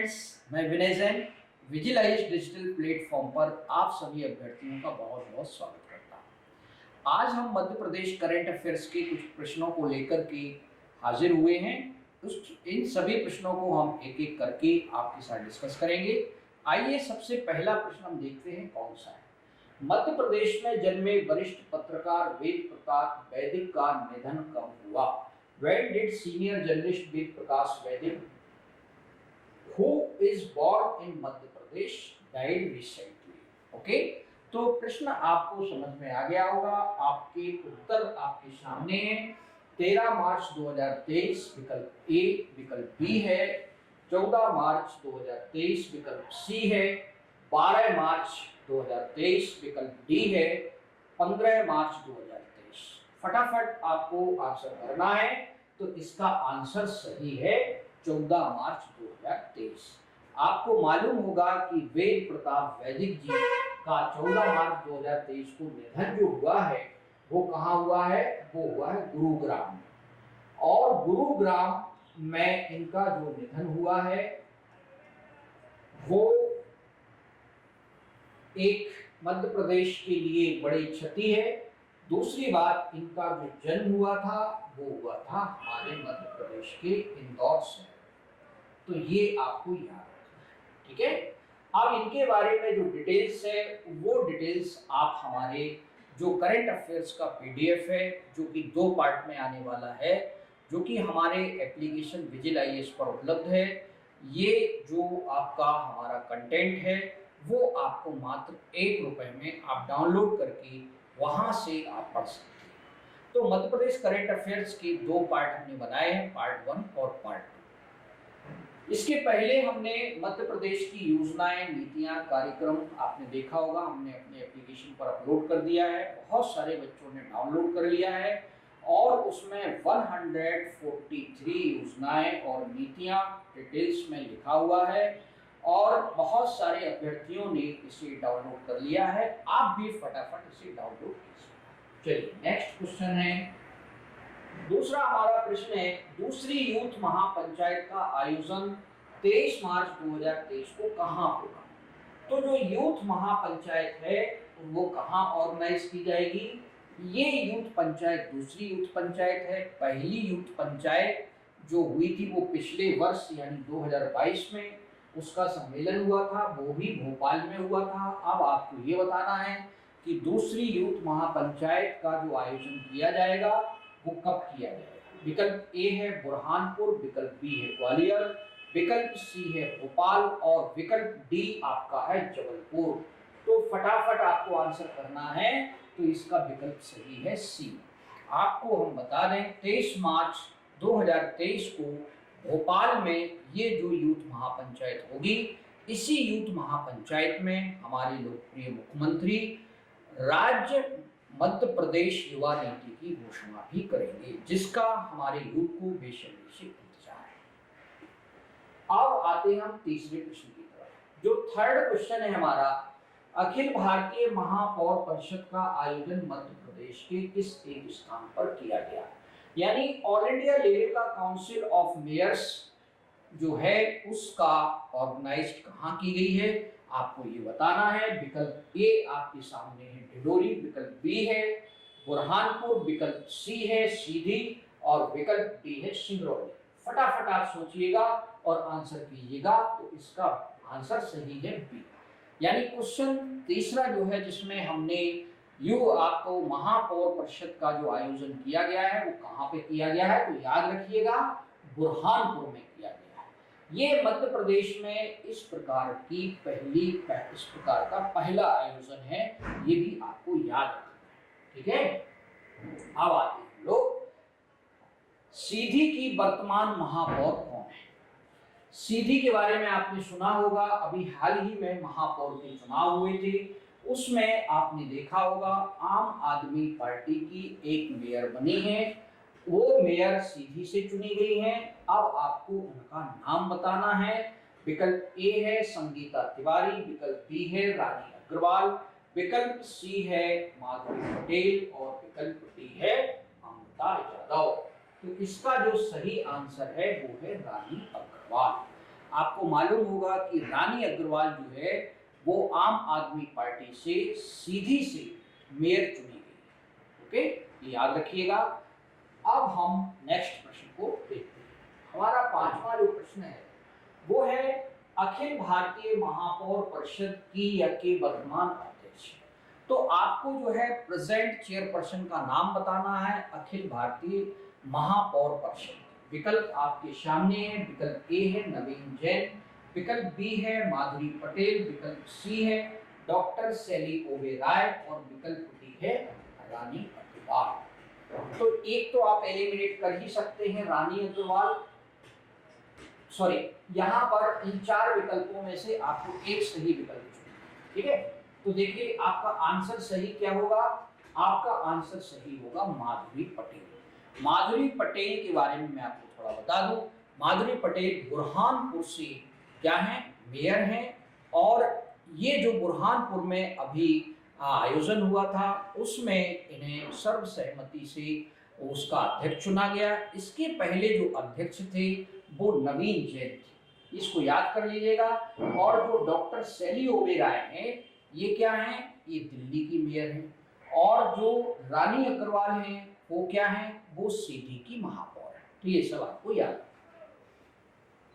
Friends, मैं विनय Jain विजिलाइज digital platform पर आप सभी अभ्यर्थियों का बहुत बहुत स्वागत करता हूं। आज हम मध्य प्रदेश करंट अफेयर्स के कुछ प्रश्नों को लेकर के हाजिर हुए हैं। इन सभी प्रश्नों को हम एक एक करके आपके साथ डिस्कस करेंगे। आइए सबसे पहला प्रश्न हम देखते हैं कौन सा है। मध्य प्रदेश में जन्मे वरिष्ठ पत्रकार वेद प्रकाश वैदिक का निधन कब हुआ? When did senior journalist Ved Prakash Vaidik, who is born in Madhya Pradesh, died recently? Okay, तो प्रश्न आपको समझ में आ गया होगा। आपके उत्तर आपके सामने हैं। 13 मार्च 2023 विकल्प ए, विकल्प बी है। 14 मार्च 2023 विकल्प सी है। 12 मार्च 2023 विकल्प डी है। 15 मार्च 2023। फटाफट आपको आंसर करना है। तो इसका आंसर सही है 14 मार्च 2023। आपको मालूम होगा कि वेद प्रताप वैदिक जी का 14 मार्च 2023 को निधन जो हुआ है वो कहाँ हुआ है? वो हुआ है गुरुग्राम में। और गुरुग्राम में इनका जो निधन हुआ है वो एक मध्य प्रदेश के लिए बड़ी क्षति है। दूसरी बात, इनका जो जन्म हुआ था वो हुआ था हमारे मध्य प्रदेश के इंदौर शहर। तो ये आपको याद रखना है, ठीक है। अब इनके बारे में जो डिटेल्स है वो डिटेल्स आप हमारे जो करंट अफेयर्स का पीडीएफ है जो कि 2 पार्ट में आने वाला है, जो कि हमारे एप्लीकेशन विजिलाइज पर उपलब्ध है। ये जो आपका हमारा कंटेंट है वो आपको मात्र ₹1 में आप डाउनलोड करके वहां से आप पढ़ सकते हैं। तो मध्य प्रदेश करंट अफेयर्स के 2 पार्ट हमने बनाए हैं, पार्ट 1 और पार्ट 2। इसके पहले हमने मध्य प्रदेश की योजनाएं, नीतियां, कार्यक्रम आपने देखा होगा, हमने अपने एप्लीकेशन पर अपलोड कर दिया है। बहुत सारे बच्चों ने डाउनलोड कर लिया है और उसमें 143 योजनाएं और नीतियां डिटेल्स में लिखा हुआ है और बहुत सारे अभ्यर्थियों ने इसे डाउनलोड कर लिया है। आप भी फटाफट इसे डाउनलोड कीजिए। चलिए नेक्स्ट क्वेश्चन है। दूसरा हमारा प्रश्न है, दूसरी यूथ महापंचायत का आयोजन 23 मार्च 2023 को कहां होगा? तो जो यूथ महापंचायत है वो कहां ऑर्गेनाइज की जाएगी? ये यूथ पंचायत दूसरी यूथ पंचायत है। पहली यूथ पंचायत जो हुई थी वो पिछले वर्ष यानी 2022 में उसका सम्मेलन हुआ था, वो भी भोपाल में हुआ था। अब आपको ये बताना है कि दूसरी यूथ महापंचायत का जो आयोजन किया जाएगा वो कब किया जाएगा? विकल्प ए है बुरहानपुर, विकल्प बी है ग्वालियर, विकल्प सी है भोपाल और विकल्प डी आपका है जबलपुर। तो फटाफट आपको आंसर करना है। तो इसका विकल्प सही है सी। आपको हम बता दें 23 मार्च 2023 को भोपाल में ये जो यूथ महापंचायत होगी, इसी यूथ महापंचायत में हमारे लोकप्रिय मुख्यमंत्री राज्य मध्य प्रदेश युवा नीति की घोषणा भी करेंगे, जिसका हमारे यूथ को बेसब्री से इंतजार है। अब आते हैं हम तीसरे प्रश्न की तरफ। जो थर्ड क्वेश्चन है हमारा, अखिल भारतीय महापौर परिषद का आयोजन मध्य प्रदेश के किस एक स्थान पर किया गया? यानी ऑल इंडिया लेवल का काउंसिल ऑफ मेयर्स जो है उसका ऑर्गेनाइज्ड कहाँ की गई है? आपको ये बताना है। विकल्प ए आपके सामने है डिडोरी, विकल्प बी है बुरहानपुर, विकल्प सी है सीधी और विकल्प डी है सिंगरौली। फटाफट आप सोचिएगा और आंसर कीजिएगा। तो इसका आंसर सही है बी। यानी क्वेश्चन तीसरा जो है जिसमें हमने आपको महापौर परिषद का जो आयोजन किया गया है वो कहाँ पे किया गया है? तो याद रखिएगा बुरहानपुर में किया गया है। ये मध्य प्रदेश में इस प्रकार का पहला आयोजन है, ये भी आपको याद रखना है, ठीक है। अब आते हैं लोग, सीधी की वर्तमान महापौर कौन है? सीधी के बारे में आपने सुना होगा, अभी हाल ही में महापौर के चुनाव हुए थे, उसमें आपने देखा होगा आम आदमी पार्टी की एक मेयर बनी है, वो मेयर सीधी से चुनी गई हैं। अब आपको उनका नाम बताना है। विकल्प ए है संगीता तिवारी, विकल्प बी है रानी अग्रवाल, विकल्प सी है माधुरी पटेल और विकल्प डी है अमृता यादव। तो इसका जो सही आंसर है वो है रानी अग्रवाल। आपको मालूम होगा कि रानी अग्रवाल जो है वो आम आदमी पार्टी से सीधी से मेयर चुनी गई। ओके, ये याद रखिएगा। अब हम नेक्स्ट प्रश्न को देखते हैं। हमारा पांचवा जो प्रश्न है वो है अखिल भारतीय महापौर परिषद की या के वर्तमान अध्यक्ष। तो आपको जो है प्रेजेंट चेयरपर्सन का नाम बताना है अखिल भारतीय महापौर परिषद। विकल्प आपके सामने है। विकल्प ए है नवीन जैन, विकल्प बी है माधुरी पटेल, विकल्प सी है डॉक्टर शैली ओबेरॉय और विकल्प डी है रानी अग्रवाल। तो एक तो आप एलिमिनेट कर ही सकते हैं रानी अग्रवाल, सॉरी, यहाँ पर इन चार विकल्पों में से आपको एक सही विकल्प चुनना, ठीक है। तो देखिए आपका आंसर सही क्या होगा, आपका आंसर सही होगा माधुरी पटेल। माधुरी पटेल के बारे में मैं आपको थोड़ा बता दूं। माधुरी पटेल बुरहानपुर से क्या है, मेयर हैं, और ये जो बुरहानपुर में अभी आयोजन हुआ था उसमें इन्हें सर्वसहमति से उसका अध्यक्ष चुना गया। इसके पहले जो अध्यक्ष थे वो नवीन जैन थे, इसको याद कर लीजिएगा। और जो डॉक्टर शैली ओबेरॉय हैं ये क्या हैं, ये दिल्ली की मेयर हैं, और जो रानी अग्रवाल हैं वो क्या हैं, वो सिटी की महापौर है। तो ये सब आपको याद।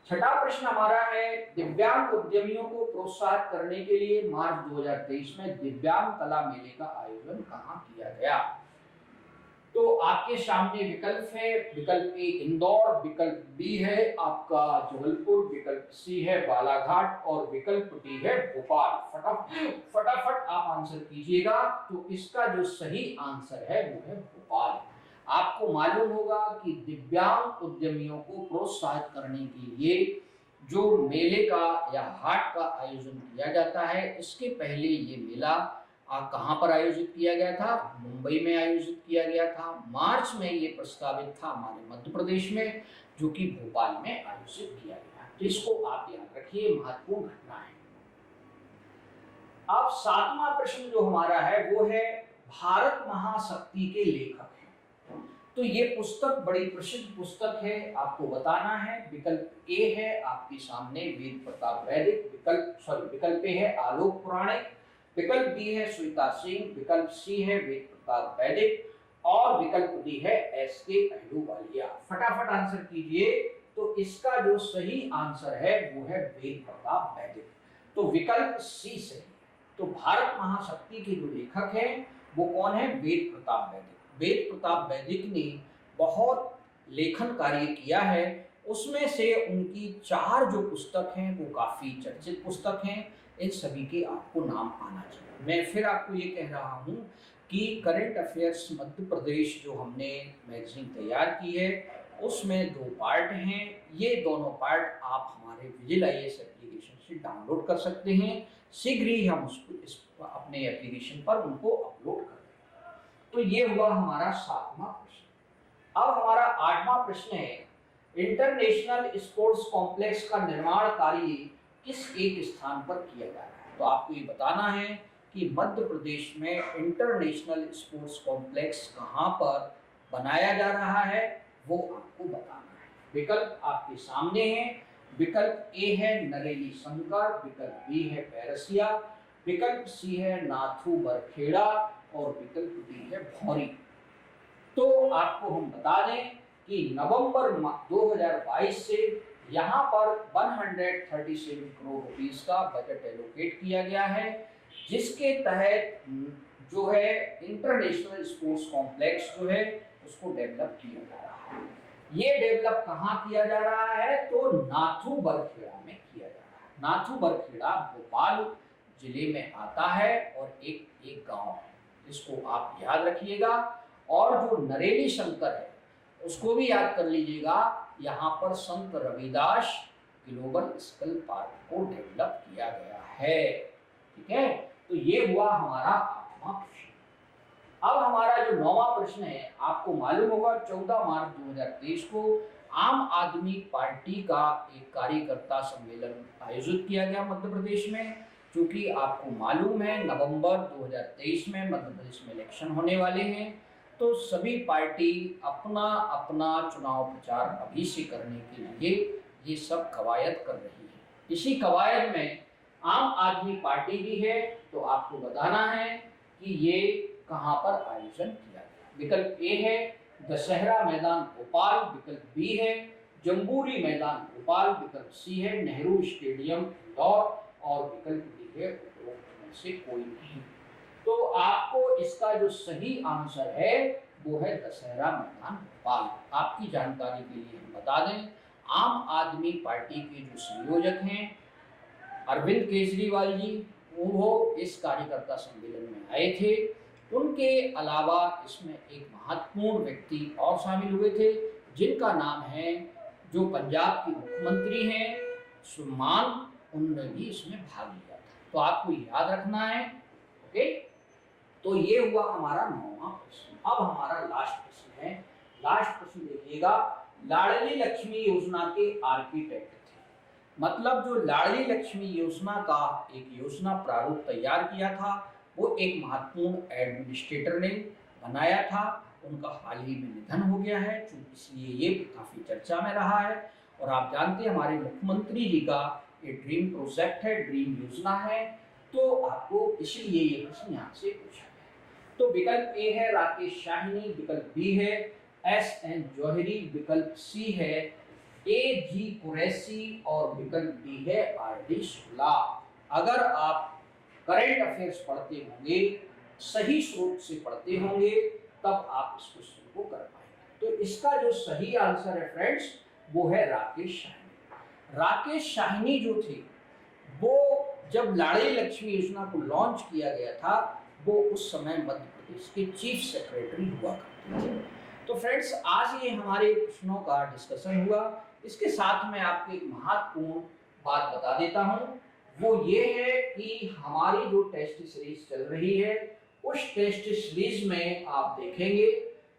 छठा प्रश्न हमारा है दिव्यांग उद्यमियों को प्रोत्साहित करने के लिए मार्च 2023 में दिव्यांग कला मेले का आयोजन कहां किया गया। तो आपके सामने विकल्प है। विकल्प ए इंदौर, विकल्प बी है आपका जबलपुर, विकल्प सी है बालाघाट और विकल्प डी है भोपाल। फटाफट आप आंसर कीजिएगा। तो इसका जो सही आंसर है वो है भोपाल। आपको मालूम होगा कि दिव्यांग उद्यमियों को प्रोत्साहित करने के लिए जो मेले का या हाट का आयोजन किया जाता है, इसके पहले ये मेला कहाँ पर आयोजित किया गया था, मुंबई में आयोजित किया गया था। मार्च में ये प्रस्तावित था हमारे मध्य प्रदेश में, जो कि भोपाल में आयोजित किया गया। तो इसको आप याद रखिए, महत्वपूर्ण घटना है। अब सातवां प्रश्न जो हमारा है वो है भारत महाशक्ति के लेखक हैं। तो ये पुस्तक बड़ी प्रसिद्ध पुस्तक है, आपको बताना है। विकल्प ए है आपके सामने वेद प्रताप वैदिक, विकल्प ए है आलोक पुराणिक, विकल्प बी है श्वेता सिंह, विकल्प सी है वेद प्रताप वैदिक और विकल्प डी है एस के अहलूवालिया। फटाफट आंसर कीजिए। तो इसका जो सही आंसर है वो है वेद प्रताप वैदिक। तो विकल्प सी सही। तो भारत महाशक्ति के जो लेखक हैं वो कौन है, वेद प्रताप वैदिक। वेद प्रताप वैदिक ने बहुत लेखन कार्य किया है, उसमें से उनकी 4 जो पुस्तक हैं वो काफी चर्चित पुस्तक हैं। इन सभी के आपको नाम आना चाहिए। मैं फिर आपको ये कह रहा हूँ कि करंट अफेयर्स मध्य प्रदेश जो हमने मैगजीन तैयार की है उसमें 2 पार्ट हैं। ये दोनों पार्ट आप हमारे विजिल IAS एप्लीकेशन से डाउनलोड कर सकते हैं। शीघ्र ही हम उसको अपने एप्लीकेशन पर उनको अपलोड कर देंगे। तो ये हुआ हमारा 7वां प्रश्न। अब हमारा 8वां प्रश्न है इंटरनेशनल स्पोर्ट्स कॉम्प्लेक्स का निर्माण कार्य किस एक स्थान पर किया जा रहा है। तो आपको ये बताना है कि मध्य प्रदेश में इंटरनेशनल स्पोर्ट्स कॉम्प्लेक्स कहां पर बनाया जा रहा है वो आपको बताना है। विकल्प आपके सामने हैं। विकल्प ए है नरेली शंकर, विकल्प बी है पैरसिया, विकल्प सी है नाथू बरखेड़ा और विकल्प डी है भौरी। तो आपको हम बता दें कि नवंबर 2022 से यहाँ पर 137 करोड़ रुपीस का बजट एलोकेट किया गया है, जिसके तहत जो है इंटरनेशनल स्पोर्ट्स कॉम्प्लेक्स जो है उसको डेवलप किया जा रहा है। ये डेवलप कहाँ किया जा रहा है, तो नाथू बरखेड़ा में किया जा रहा है। नाथू बरखेड़ा भोपाल जिले में आता है और एक गांव है, इसको आप याद रखिएगा। और जो नरेली शंकर है उसको भी याद कर लीजिएगा। यहाँ पर संत रविदास ग्लोबल स्किल पार्क को डेवलप किया गया है, ठीक है। तो ये हुआ हमारा 8वां प्रश्न। अब हमारा जो 9वां प्रश्न है, आपको मालूम होगा 14 मार्च 2023 को आम आदमी पार्टी का एक कार्यकर्ता सम्मेलन आयोजित किया गया मध्य प्रदेश में। क्योंकि आपको मालूम है नवंबर 2023 में मध्य प्रदेश में इलेक्शन होने वाले हैं, तो सभी पार्टी अपना अपना चुनाव प्रचार अभी से करने के लिए ये सब कवायद कर रही है। इसी कवायद में आम आदमी पार्टी भी है, तो आपको बताना है कि ये कहाँ पर आयोजन किया गया। विकल्प ए है दशहरा मैदान भोपाल, विकल्प बी है जम्बूरी मैदान भोपाल, विकल्प सी है नेहरू स्टेडियम इंदौर और विकल्प डी है उपरोक्त में से कोई नहीं। तो आपको इसका जो सही आंसर है वो है दशहरा मैदान भोपाल। आपकी जानकारी के लिए हम बता दें, आम आदमी पार्टी के जो संयोजक हैं अरविंद केजरीवाल जी, वो इस कार्यकर्ता सम्मेलन में आए थे। उनके अलावा इसमें एक महत्वपूर्ण व्यक्ति और शामिल हुए थे, जिनका नाम है जो पंजाब के मुख्यमंत्री हैं सुमान, उन्होंने भी इसमें भाग लिया था। तो आपको याद रखना है। ओके, तो ये हुआ हमारा 9वां प्रश्न। अब हमारा लास्ट प्रश्न है। लास्ट प्रश्न देखिएगा, लाडली लक्ष्मी योजना के आर्किटेक्ट थे, मतलब जो लाडली लक्ष्मी योजना का एक योजना प्रारूप तैयार किया था वो एक महत्वपूर्ण एडमिनिस्ट्रेटर ने बनाया था। उनका हाल ही में निधन हो गया है, इसलिए ये काफी चर्चा में रहा है। और आप जानते हैं हमारे मुख्यमंत्री जी का ये ड्रीम प्रोजेक्ट है, ड्रीम योजना है, तो आपको इसलिए ये प्रश्न यहाँ से पूछा गया। तो विकल्प ए है राकेश शाहिनी, विकल्प बी है एस.एन. जौहरी, विकल्प सी है ए.जी. कुरैशी और विकल्प डी है आर.डी. शुक्ला। अगर आप करंट अफेयर्स पढ़ते होंगे, सही स्रोत से पढ़ते होंगे, तब आप इस क्वेश्चन को कर पाएंगे। तो इसका जो सही आंसर है फ्रेंड्स वो है राकेश शाहिनी। राकेश शाहिनी जो थे वो जब लाडली लक्ष्मी योजना को लॉन्च किया गया था वो उस समय मध्य प्रदेश के चीफ सेक्रेटरी हुआ करते थे। तो फ्रेंड्स आज ये हमारे प्रश्नों का डिस्कशन हुआ। इसके साथ मैं आपको एक महत्वपूर्ण बात बता देता हूँ, वो ये है कि हमारी जो टेस्ट सीरीज चल रही है उस टेस्ट सीरीज में आप देखेंगे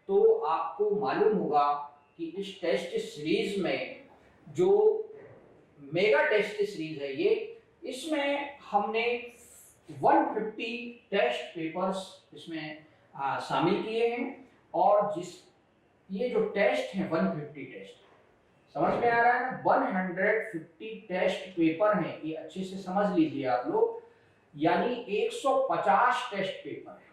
तो आपको मालूम होगा कि इस टेस्ट सीरीज में जो मेगा टेस्ट सीरीज है ये, इसमें हमने 150 टेस्ट पेपर्स इसमें शामिल किए हैं। और जिस ये जो टेस्ट है 150 टेस्ट, समझ में आ रहा है ना, 150 टेस्ट पेपर हैं, ये अच्छे से समझ लीजिए आप लोग, यानी 150 टेस्ट पेपर है।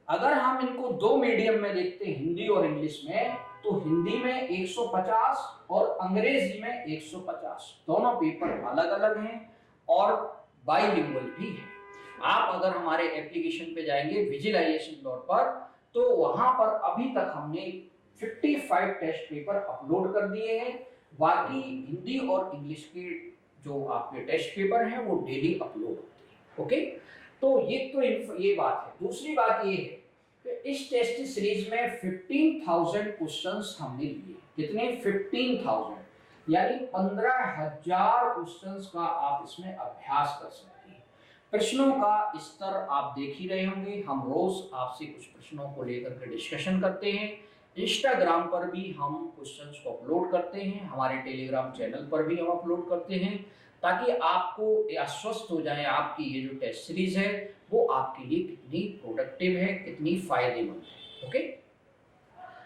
अगर हम इनको दो मीडियम में देखते हैं, हिंदी और इंग्लिश में, तो हिंदी में 150 और अंग्रेजी में 150, दोनों पेपर अलग अलग हैं और बाइलिंगुअल भी है। आप अगर हमारे एप्लीकेशन पे जाएंगे विजिलाइजेशन पर, तो वहां पर अभी तक हमने 55 टेस्ट पेपर अपलोड कर दिए हैं। बाकी हिंदी और इंग्लिश के जो आपके टेस्ट पेपर हैं वो डेली अपलोड होते हैं। ओके, तो ये बात है। दूसरी बात ये है कि इस टेस्ट सीरीज में 15,000 क्वेश्चंस हमने लिए। कितने? 15,000, यानी 15,000 क्वेश्चंस का आप इसमें अभ्यास कर सकते हैं। प्रश्नों का स्तर आप देख ही रहे होंगे। हम रोज आपसे कुछ प्रश्नों को लेकर के डिस्कशन करते हैं। इंस्टाग्राम पर भी हम क्वेश्चंस को अपलोड करते हैं, हमारे टेलीग्राम चैनल पर भी हम अपलोड करते हैं, ताकि आपको आश्वस्त हो जाए आपकी ये जो टेस्ट सीरीज है वो आपके लिए कितनी प्रोडक्टिव है, कितनी फायदेमंद है। ओके,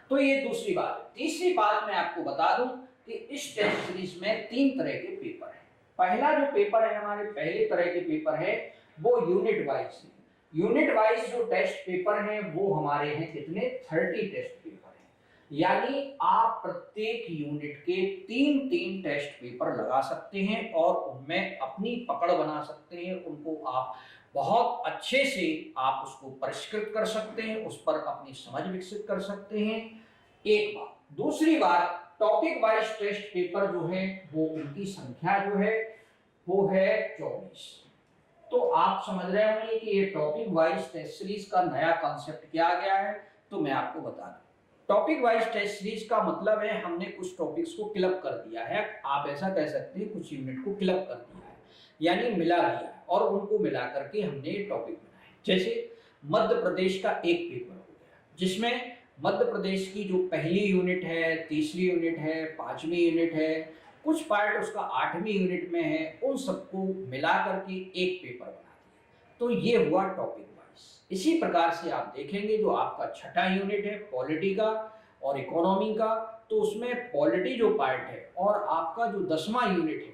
तो ये दूसरी बात है। तीसरी बात मैं आपको बता दूं कि इस टेस्ट सीरीज में 3 तरह के पेपर हैं। पहला जो पेपर है, हमारे पहले तरह के पेपर है वो यूनिट वाइज है। यूनिट वाइज जो टेस्ट पेपर हैं वो हमारे हैं कितने? 30 टेस्ट पेपर हैं, यानी आप प्रत्येक यूनिट के 3-3 टेस्ट पेपर लगा सकते हैं और उनमें अपनी पकड़ बना सकते हैं। उनको आप बहुत अच्छे से आप उसको परिष्कृत कर सकते हैं, उस पर अपनी समझ विकसित कर सकते हैं। एक बात। दूसरी बात, टॉपिक वाइज टेस्ट पेपर जो है वो उनकी संख्या जो है वो है 24। तो आप समझ रहे होंगे कि ये टॉपिक वाइज टेस्ट सीरीज का नया कॉन्सेप्ट क्या आ गया है, तो मैं आपको बता दूं। टॉपिक वाइज टेस्ट सीरीज का मतलब है हमने कुछ टॉपिक्स को क्लब कर दिया है, आप ऐसा कह सकते हैं कुछ यूनिट को क्लब कर दिया है, यानी मिला दिया है और उनको मिला करके हमने टॉपिक बनाए। जैसे मध्य प्रदेश का एक पेपर हो गया जिसमें मध्य प्रदेश की जो पहली यूनिट है, तीसरी यूनिट है, 5वीं यूनिट है, कुछ पार्ट उसका 8वीं यूनिट में है, उन सबको मिला करके एक पेपर बना दिया। तो ये हुआ टॉपिक वाइज। इसी प्रकार से आप देखेंगे जो आपका छठा यूनिट है पॉलिटी का और इकोनॉमी का, तो उसमें पॉलिटी जो पार्ट है और आपका जो 10वां यूनिट है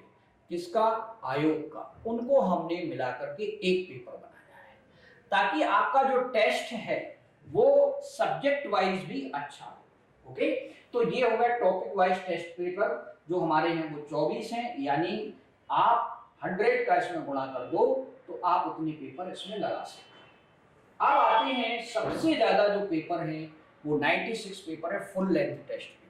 किसका? आयोग का। उनको हमने मिला करके एक पेपर बनाया है, ताकि आपका जो टेस्ट है वो सब्जेक्ट वाइज भी अच्छा हो। ओके, तो ये हो गया टॉपिक वाइज टेस्ट पेपर जो हमारे हैं वो 24 हैं, यानी आप 100 का इसमें गुणा कर दो तो आप उतने पेपर इसमें लगा सकते हैं। अब आते हैं सबसे ज्यादा जो पेपर है वो 96 पेपर है, full length test paper.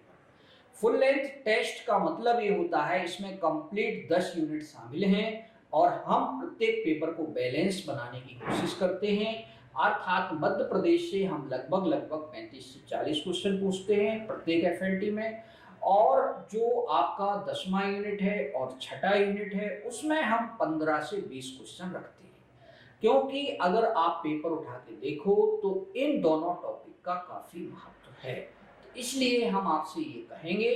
Full length test का मतलब ये होता है इसमें कंप्लीट 10 यूनिट शामिल हैं और हम प्रत्येक पेपर को बैलेंस बनाने की कोशिश करते हैं। अर्थात मध्य प्रदेश से हम लगभग 35 से 40 क्वेश्चन पूछते हैं प्रत्येक एफएलटी में, और जो आपका 10वां यूनिट है और छठा यूनिट है उसमें हम 15 से 20 क्वेश्चन रखते हैं। क्योंकि अगर आप पेपर उठा के देखो तो इन दोनों टॉपिक का काफी महत्व है, तो इसलिए हम आपसे ये कहेंगे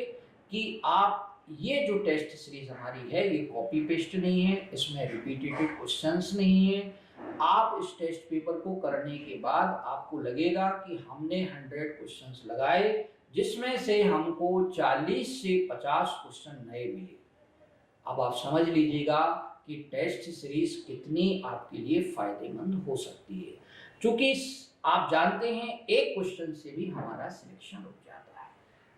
कि आप ये जो टेस्ट सीरीज हमारी है ये कॉपी पेस्ट नहीं है, इसमें रिपीटेटिव क्वेश्चंस नहीं है। आप इस टेस्ट पेपर को करने के बाद आपको लगेगा कि हमने 100 क्वेश्चंस लगाए, जिसमें से हमको 40 से 50 क्वेश्चन नए मिले। अब आप समझ लीजिएगा कि टेस्ट सीरीज कितनी आपके लिए फायदेमंद हो सकती है, क्योंकि आप जानते हैं एक क्वेश्चन से भी हमारा सिलेक्शन हो जाता है।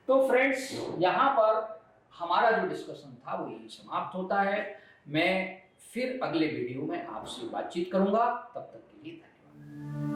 तो फ्रेंड्स, यहाँ पर हमारा जो डिस्कशन था वो यही समाप्त होता है। मैं फिर अगले वीडियो में आपसे बातचीत करूंगा, तब तक के लिए धन्यवाद।